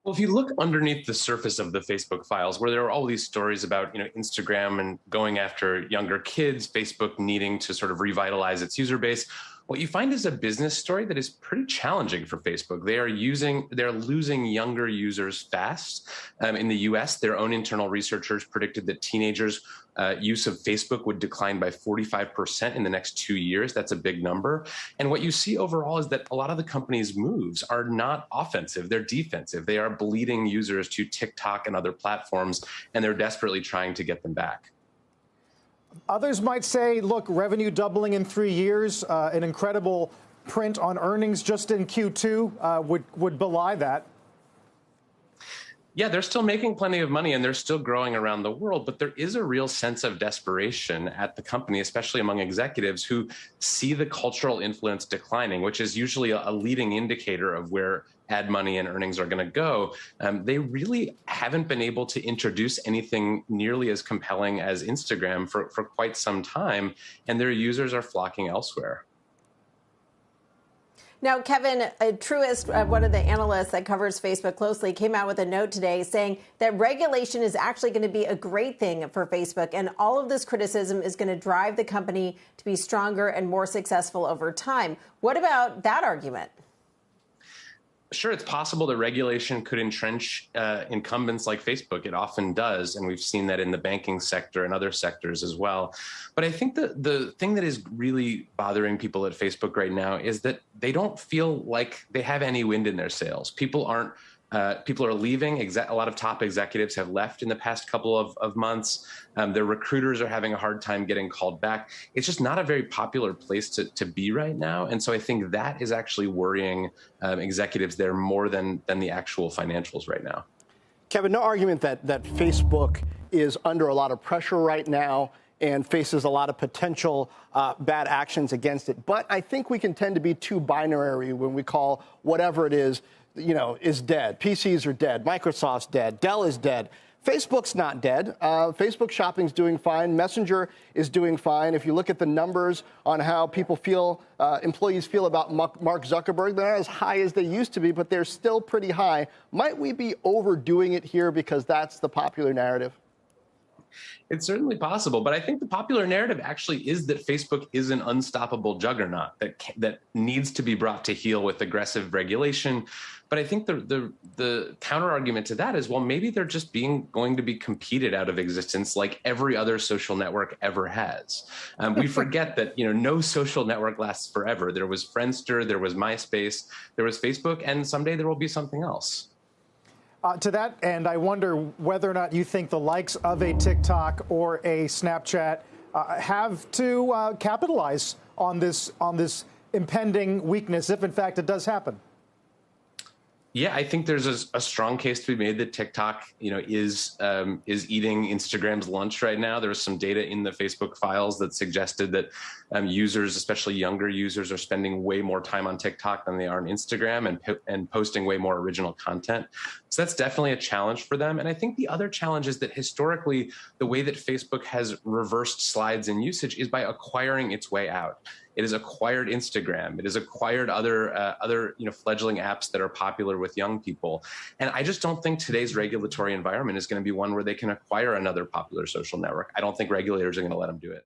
Well, if you look underneath the surface of the Facebook files, where there are all these stories about, Instagram and going after younger kids, Facebook needing to sort of revitalize its user base, what you find is a business story that is pretty challenging for Facebook. They're losing younger users fast. In the US, their own internal researchers predicted that teenagers' use of Facebook would decline by 45% in the next 2 years. That's a big number. And what you see overall is that a lot of the company's moves are not offensive, they're defensive. They are bleeding users to TikTok and other platforms, and they're desperately trying to get them back. Others might say, look, revenue doubling in 3 years, an incredible print on earnings just in Q2 would belie that. Yeah, they're still making plenty of money and they're still growing around the world, but there is a real sense of desperation at the company, especially among executives who see the cultural influence declining, which is usually a leading indicator of where ad money and earnings are going to go. They really haven't been able to introduce anything nearly as compelling as Instagram for quite some time, and their users are flocking elsewhere. Now, Kevin, Truist, one of the analysts that covers Facebook closely, came out with a note today saying that regulation is actually going to be a great thing for Facebook. And all of this criticism is going to drive the company to be stronger and more successful over time. What about that argument? Sure, it's possible that regulation could entrench incumbents like Facebook. It often does, and we've seen that in the banking sector and other sectors as well. But I think the thing that is really bothering people at Facebook right now is that they don't feel like they have any wind in their sails. People are leaving. A lot of top executives have left in the past couple of months. Their recruiters are having a hard time getting called back. It's just not a very popular place to be right now. And so I think that is actually worrying executives there more than the actual financials right now. Kevin, no argument that Facebook is under a lot of pressure right now and faces a lot of potential bad actions against it. But I think we can tend to be too binary when we call whatever it is dead. PCs are dead. Microsoft's dead. Dell is dead. Facebook's not dead. Facebook shopping's doing fine. Messenger is doing fine. If you look at the numbers on how people feel, employees feel about Mark Zuckerberg, they're not as high as they used to be, but they're still pretty high. Might we be overdoing it here because that's the popular narrative? It's certainly possible, but I think the popular narrative actually is that Facebook is an unstoppable juggernaut that needs to be brought to heel with aggressive regulation. But I think the counter argument to that is, well, maybe they're just going to be competed out of existence like every other social network ever has. We forget that no social network lasts forever. There was Friendster, there was MySpace, there was Facebook, and someday there will be something else. To that end, I wonder whether or not you think the likes of a TikTok or a Snapchat have to capitalize on this impending weakness, if in fact it does happen. Yeah, I think there's a strong case to be made that TikTok, is eating Instagram's lunch right now. There was some data in the Facebook files that suggested that users, especially younger users, are spending way more time on TikTok than they are on Instagram and posting way more original content. So that's definitely a challenge for them. And I think the other challenge is that historically, the way that Facebook has reversed slides in usage is by acquiring its way out. It has acquired Instagram. It has acquired other fledgling apps that are popular with young people. And I just don't think today's regulatory environment is going to be one where they can acquire another popular social network. I don't think regulators are going to let them do it.